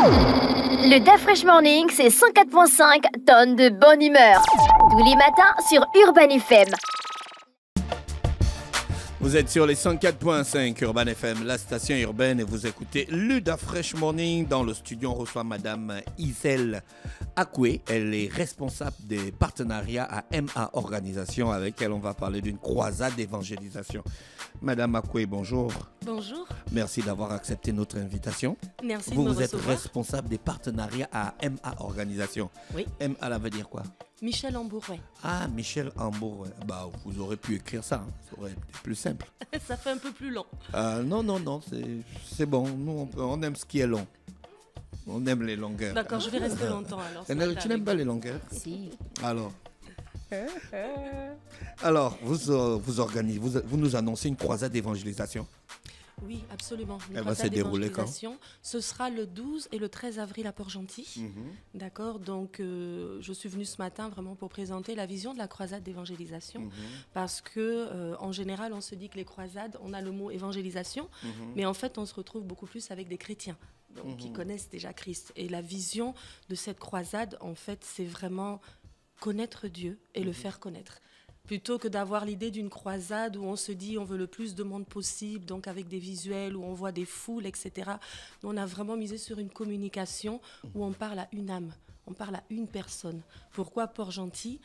Le Da Fresh Morning, c'est 104.5 tonnes de bonne humeur. Tous les matins sur Urban FM. Vous êtes sur les 104.5 Urban FM, la station urbaine, et vous écoutez le Da Fresh Morning. Dans le studio, on reçoit Madame Iselle Akoué. Elle est responsable des partenariats à MA Organisation. Avec elle, on va parler d'une croisade d'évangélisation. Madame Akoué, bonjour. Bonjour. Merci d'avoir accepté notre invitation. Merci de me recevoir. Vous êtes responsable des partenariats à MA Organisation. Oui. MA, ça veut dire quoi? Michel Ambourouet. Ah, Michel Ambourouet. Bah, vous aurez pu écrire ça, hein. Ça aurait été plus simple. Ça fait un peu plus long. Non, c'est bon. Nous, on aime ce qui est long. On aime les longueurs. D'accord, je vais rester longtemps alors. Tu n'aimes pas les longueurs? Si. Alors, vous nous annoncez une croisade d'évangélisation. Oui, absolument. Elle va se dérouler quand? Ce sera le 12 et le 13 avril à Port-Gentil. D'accord, donc je suis venue ce matin vraiment pour présenter la vision de la croisade d'évangélisation. Parce que en général, on se dit que les croisades, on a le mot évangélisation, mais en fait, on se retrouve beaucoup plus avec des chrétiens. Donc, qui connaissent déjà Christ. Et la vision de cette croisade, en fait, c'est vraiment connaître Dieu et le faire connaître. Plutôt que d'avoir l'idée d'une croisade où on se dit on veut le plus de monde possible, donc avec des visuels, où on voit des foules, etc. Nous, on a vraiment misé sur une communication où on parle à une âme, on parle à une personne. Pourquoi Port-Gentil?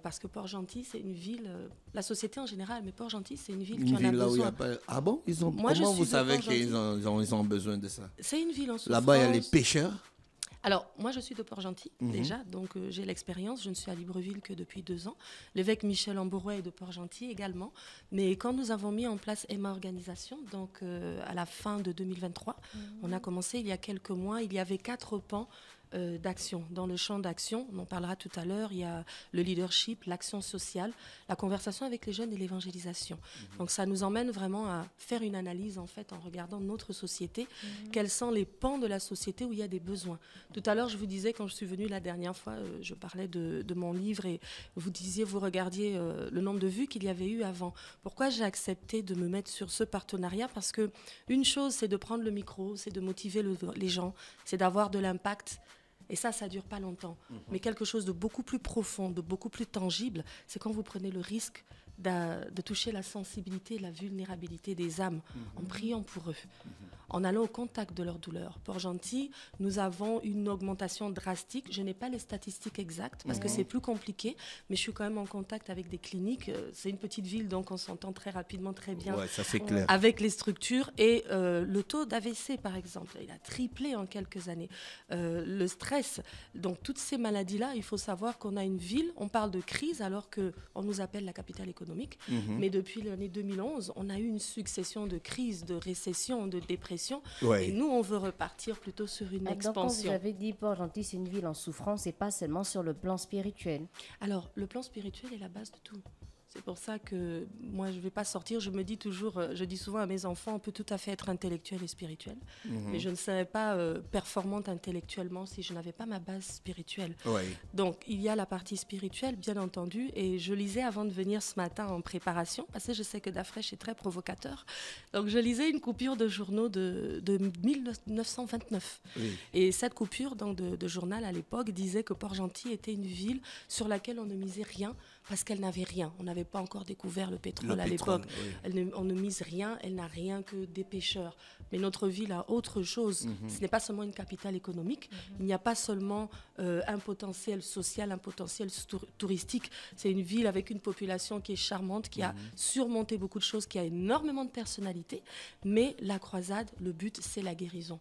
Parce que Port-Gentil, c'est une ville, la société en général, mais Port-Gentil, c'est une ville qui en a besoin. Ah bon? Comment vous savez qu'ils ont besoin de ça? C'est une ville en souffrance. Là-bas, il y a les pêcheurs. Alors, moi, je suis de Port-Gentil, déjà, donc j'ai l'expérience. Je ne suis à Libreville que depuis 2 ans. L'évêque Michel Ambourouet est de Port-Gentil également. Mais quand nous avons mis en place MA Organisation, donc à la fin de 2023, on a commencé il y a quelques mois, il y avait 4 pans d'action. Dans le champ d'action, on en parlera tout à l'heure, il y a le leadership, l'action sociale, la conversation avec les jeunes et l'évangélisation. Donc ça nous emmène vraiment à faire une analyse en fait en regardant notre société, quels sont les pans de la société où il y a des besoins. Tout à l'heure, je vous disais, quand je suis venue la dernière fois, je parlais de mon livre et vous disiez, vous regardiez le nombre de vues qu'il y avait eu avant. Pourquoi j'ai accepté de me mettre sur ce partenariat? Parce que une chose, c'est de prendre le micro, c'est de motiver les gens, c'est d'avoir de l'impact. Et ça ne dure pas longtemps. Mais quelque chose de beaucoup plus profond, de beaucoup plus tangible, c'est quand vous prenez le risque de toucher la sensibilité et la vulnérabilité des âmes en priant pour eux, en allant au contact de leur douleur. Port-Gentil, nous avons une augmentation drastique. Je n'ai pas les statistiques exactes parce que c'est plus compliqué, mais je suis quand même en contact avec des cliniques. C'est une petite ville, donc on s'entend très rapidement, très bien ça, c'est clair. Avec les structures. Et le taux d'AVC, par exemple, il a triplé en quelques années. Le stress, donc toutes ces maladies-là, il faut savoir qu'on a une ville, on parle de crise alors qu'on nous appelle la capitale économique. Mais depuis l'année 2011, on a eu une succession de crises, de récessions, de dépressions. Et nous, on veut repartir plutôt sur une expansion. Donc, quand vous avez dit Port-Gentil, c'est une ville en souffrance et pas seulement sur le plan spirituel. Alors, le plan spirituel est la base de tout. C'est pour ça que moi, je ne vais pas sortir. Je me dis toujours, je dis souvent à mes enfants, on peut tout à fait être intellectuel et spirituel. Mais je ne serais pas performante intellectuellement si je n'avais pas ma base spirituelle. Donc, il y a la partie spirituelle, bien entendu. Et je lisais avant de venir ce matin en préparation, parce que je sais que Da Fresh est très provocateur. Donc, je lisais une coupure de journaux de 1929. Et cette coupure donc, de journal à l'époque disait que Port-Gentil était une ville sur laquelle on ne misait rien parce qu'elle n'avait rien. On n'avait pas encore découvert le pétrole à l'époque. On ne mise rien, elle n'a rien que des pêcheurs. Mais notre ville a autre chose. Ce n'est pas seulement une capitale économique. Il n'y a pas seulement un potentiel social, un potentiel touristique. C'est une ville avec une population qui est charmante, qui a surmonté beaucoup de choses, qui a énormément de personnalité. Mais la croisade, le but, c'est la guérison.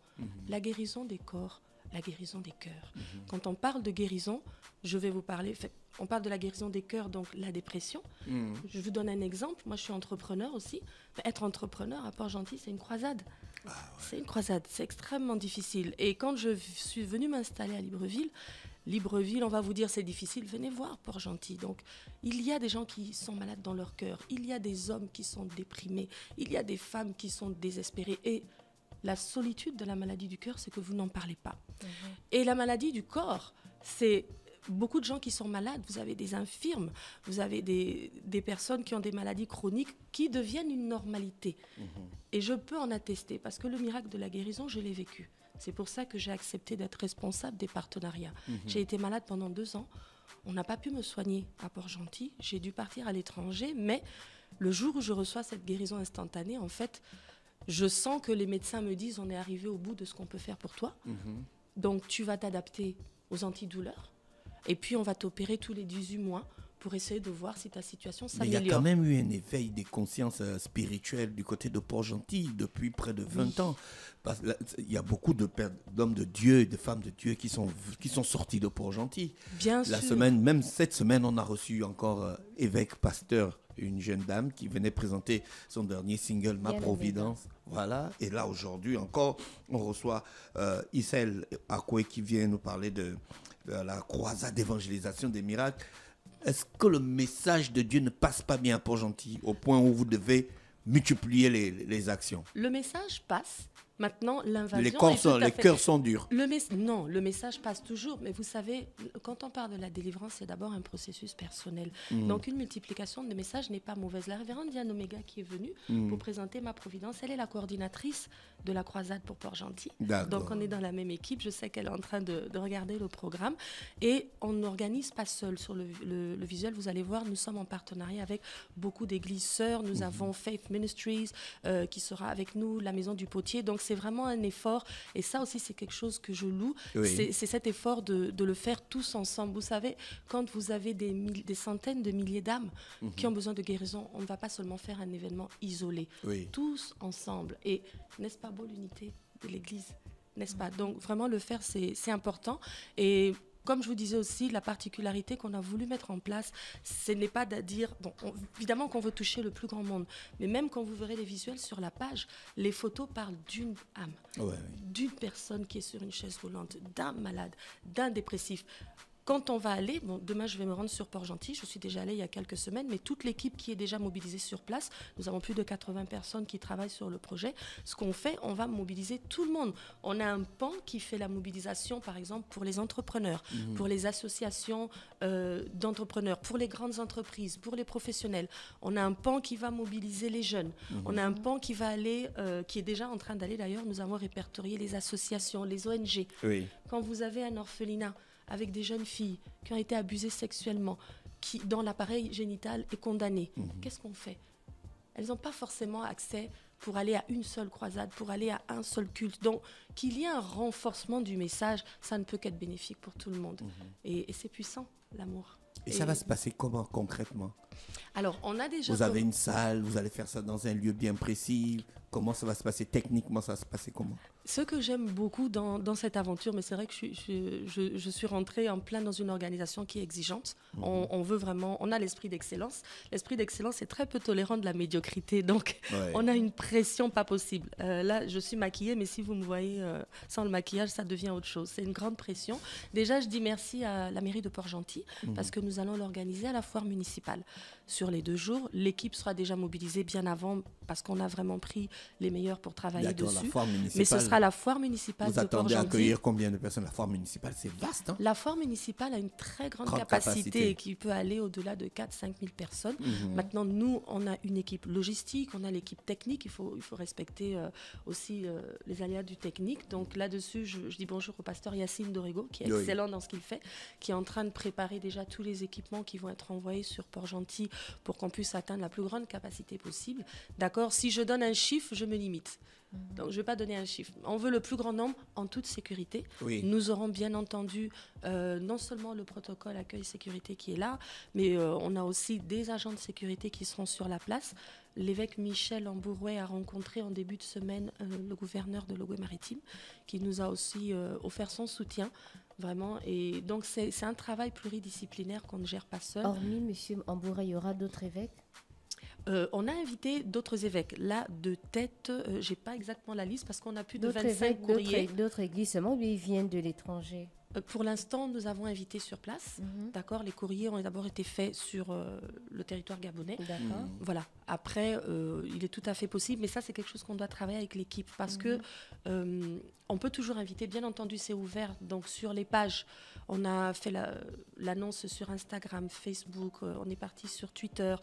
La guérison des corps, la guérison des cœurs. Quand on parle de guérison, je vais vous parler... On parle de la guérison des cœurs, donc la dépression. Je vous donne un exemple. Moi, je suis entrepreneur aussi. Être entrepreneur à Port-Gentil, c'est une croisade. C'est une croisade. C'est extrêmement difficile. Et quand je suis venue m'installer à Libreville, on va vous dire c'est difficile. Venez voir Port-Gentil. Donc, il y a des gens qui sont malades dans leur cœur. Il y a des hommes qui sont déprimés. Il y a des femmes qui sont désespérées. Et la solitude de la maladie du cœur, c'est que vous n'en parlez pas. Et la maladie du corps, c'est... Beaucoup de gens qui sont malades, vous avez des infirmes, vous avez des personnes qui ont des maladies chroniques qui deviennent une normalité. Et je peux en attester parce que le miracle de la guérison, je l'ai vécu. C'est pour ça que j'ai accepté d'être responsable des partenariats. J'ai été malade pendant 2 ans. On n'a pas pu me soigner à Port-Gentil. J'ai dû partir à l'étranger. Mais le jour où je reçois cette guérison instantanée, en fait, je sens que les médecins me disent on est arrivé au bout de ce qu'on peut faire pour toi. Donc, tu vas t'adapter aux antidouleurs. Et puis, on va t'opérer tous les 18 mois pour essayer de voir si ta situation s'améliore. Mais il y a quand même eu un éveil des consciences spirituelles du côté de Port-Gentil depuis près de 20 ans. Parce qu'il y a beaucoup d'hommes de Dieu et de femmes de Dieu qui sont sortis de Port-Gentil. Bien sûr. Même cette semaine, on a reçu encore évêque, pasteur, une jeune dame qui venait présenter son dernier single, Ma Providence. Voilà. Et là, aujourd'hui encore, on reçoit Issel Akwe qui vient nous parler de la croisade d'évangélisation des miracles. Est-ce que le message de Dieu ne passe pas bien à Port-Gentil au point où vous devez multiplier les actions? Le message passe. Maintenant, l'invasion... Les cœurs sont durs. Non, le message passe toujours. Mais vous savez, quand on parle de la délivrance, c'est d'abord un processus personnel. Donc, une multiplication de messages n'est pas mauvaise. La révérende Diane Omega qui est venue pour présenter Ma Providence, elle est la coordinatrice de la croisade pour Port-Gentil. Donc, on est dans la même équipe. Je sais qu'elle est en train de regarder le programme. Et on n'organise pas seul. Sur le visuel, vous allez voir, nous sommes en partenariat avec beaucoup d'églises sœurs. Nous avons Faith Ministries qui sera avec nous, la Maison du Potier. Donc, c'est vraiment un effort. Et ça aussi, c'est quelque chose que je loue. C'est cet effort de le faire tous ensemble. Vous savez, quand vous avez des centaines de milliers d'âmes qui ont besoin de guérison, on ne va pas seulement faire un événement isolé. Tous ensemble. Et n'est-ce pas beau l'unité de l'Église? N'est-ce pas? Donc, vraiment, le faire, c'est important. Et comme je vous disais aussi, la particularité qu'on a voulu mettre en place, ce n'est pas de dire... Bon, évidemment qu'on veut toucher le plus grand monde, mais même quand vous verrez les visuels sur la page, les photos parlent d'une âme, d'une personne qui est sur une chaise roulante, d'un malade, d'un dépressif. Quand on va aller, demain je vais me rendre sur Port-Gentil, je suis déjà allée il y a quelques semaines, mais toute l'équipe qui est déjà mobilisée sur place, nous avons plus de 80 personnes qui travaillent sur le projet. Ce qu'on fait, on va mobiliser tout le monde. On a un pan qui fait la mobilisation, par exemple, pour les entrepreneurs, pour les associations d'entrepreneurs, pour les grandes entreprises, pour les professionnels. On a un pan qui va mobiliser les jeunes. On a un pan qui va aller, qui est déjà en train d'aller d'ailleurs, nous avons répertorié les associations, les ONG. Quand vous avez un orphelinat, avec des jeunes filles qui ont été abusées sexuellement, dont l'appareil génital est condamné. Qu'est-ce qu'on fait? Elles n'ont pas forcément accès pour aller à une seule croisade, pour aller à un seul culte. Donc, qu'il y ait un renforcement du message, ça ne peut qu'être bénéfique pour tout le monde. Et c'est puissant, l'amour. Et ça va se passer comment concrètement? Alors, on a déjà... Vous avez une salle, vous allez faire ça dans un lieu bien précis. Comment ça va se passer techniquement? Ça va se passer comment? Ce que j'aime beaucoup dans cette aventure, mais c'est vrai que je suis rentrée en plein dans une organisation qui est exigeante. On veut vraiment, on a l'esprit d'excellence. L'esprit d'excellence est très peu tolérant de la médiocrité, donc on a une pression pas possible. Là, je suis maquillée, mais si vous me voyez sans le maquillage, ça devient autre chose. C'est une grande pression. Déjà, je dis merci à la mairie de Port-Gentil parce que nous allons l'organiser à la foire municipale. Sur les 2 jours, l'équipe sera déjà mobilisée bien avant parce qu'on a vraiment pris les meilleurs pour travailler dessus. Mais ce sera la foire municipale de Port-Gentil. Vous attendez à accueillir combien de personnes? La foire municipale, c'est vaste. Hein? La foire municipale a une très grande capacité qui peut aller au-delà de 4-5 000 personnes. Maintenant, nous, on a une équipe logistique, on a l'équipe technique. Il faut respecter aussi les aléas du technique. Donc là-dessus, je dis bonjour au pasteur Yacine Dorego, qui est excellent dans ce qu'il fait, qui est en train de préparer déjà tous les équipements qui vont être envoyés sur Port-Gentil pour qu'on puisse atteindre la plus grande capacité possible. D'accord? Si je donne un chiffre, je me limite. Donc, je ne vais pas donner un chiffre. On veut le plus grand nombre en toute sécurité. Nous aurons bien entendu non seulement le protocole accueil sécurité qui est là, mais on a aussi des agents de sécurité qui seront sur la place. L'évêque Michel Ambourouet a rencontré en début de semaine le gouverneur de Logoué-Maritime, qui nous a aussi offert son soutien. Vraiment, et donc c'est un travail pluridisciplinaire qu'on ne gère pas seul. Hormis M. Ambourouet, il y aura d'autres évêques? On a invité d'autres évêques. Là, de tête, je n'ai pas exactement la liste parce qu'on a plus de 25 courriers. D'autres églises seulement, ou ils viennent de l'étranger? Pour l'instant, nous avons invité sur place. D'accord, les courriers ont d'abord été faits sur le territoire gabonais. D'accord. Voilà. Après, il est tout à fait possible, mais ça, c'est quelque chose qu'on doit travailler avec l'équipe parce que on peut toujours inviter. Bien entendu, c'est ouvert. Donc, sur les pages, on a fait l'annonce sur Instagram, Facebook. On est parti sur Twitter.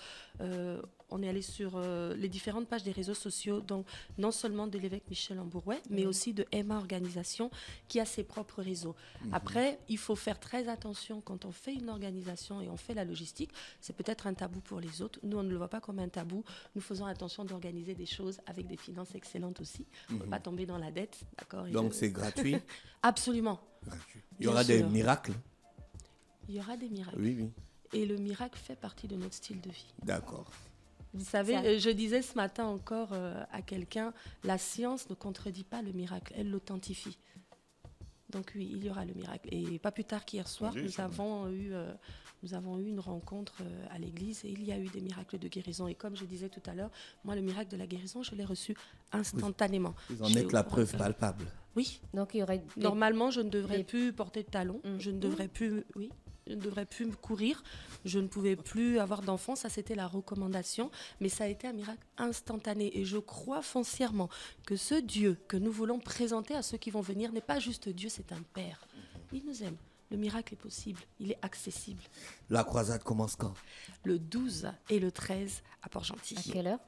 on est allé sur les différentes pages des réseaux sociaux, donc non seulement de l'évêque Michel Ambourouet, mais aussi de Emma Organisation, qui a ses propres réseaux. Après, il faut faire très attention quand on fait une organisation et on fait la logistique. C'est peut-être un tabou pour les autres. Nous, on ne le voit pas comme un tabou. Nous faisons attention d'organiser des choses avec des finances excellentes aussi. On ne peut pas tomber dans la dette, d'accord? Donc, c'est gratuit? Absolument. Gratuit. Il y aura des miracles? Il y aura des miracles. Oui, oui. Et le miracle fait partie de notre style de vie. D'accord. Vous savez, je disais ce matin encore à quelqu'un, la science ne contredit pas le miracle, elle l'authentifie. Donc oui, il y aura le miracle. Et pas plus tard qu'hier soir, nous avons eu une rencontre à l'église et il y a eu des miracles de guérison. Et comme je disais tout à l'heure, moi, le miracle de la guérison, je l'ai reçu instantanément. Vous en êtes la preuve palpable. Oui. Donc il y aurait Normalement, je ne devrais plus porter de talons, je ne devrais plus... Oui. Je ne devrais plus me courir, je ne pouvais plus avoir d'enfants, ça c'était la recommandation, mais ça a été un miracle instantané et je crois foncièrement que ce Dieu que nous voulons présenter à ceux qui vont venir n'est pas juste Dieu, c'est un Père. Il nous aime, le miracle est possible, il est accessible. La croisade commence quand? Le 12 et le 13 à Port-Gentil. à quelle heure?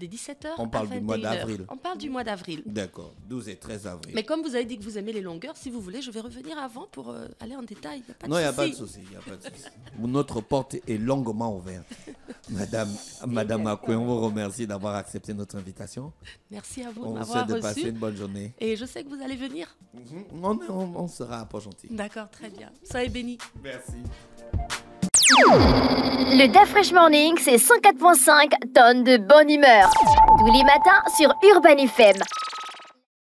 Des 17h On parle du mois d'avril. On parle du mois d'avril. D'accord, 12 et 13 avril. Mais comme vous avez dit que vous aimez les longueurs, si vous voulez, je vais revenir avant pour aller en détail. Non, il n'y a pas de souci. Notre porte est longuement ouverte. Madame Akoué, on vous remercie d'avoir accepté notre invitation. Merci à vous de On vous m'avoir souhaite de reçu. passer une bonne journée. Et je sais que vous allez venir. On sera à Port-Gentil. D'accord, très bien. Soyez bénis. Merci. Le DAF Fresh Morning, c'est 104.5 tonnes de bonne humeur. Tous les matins sur Urban FM.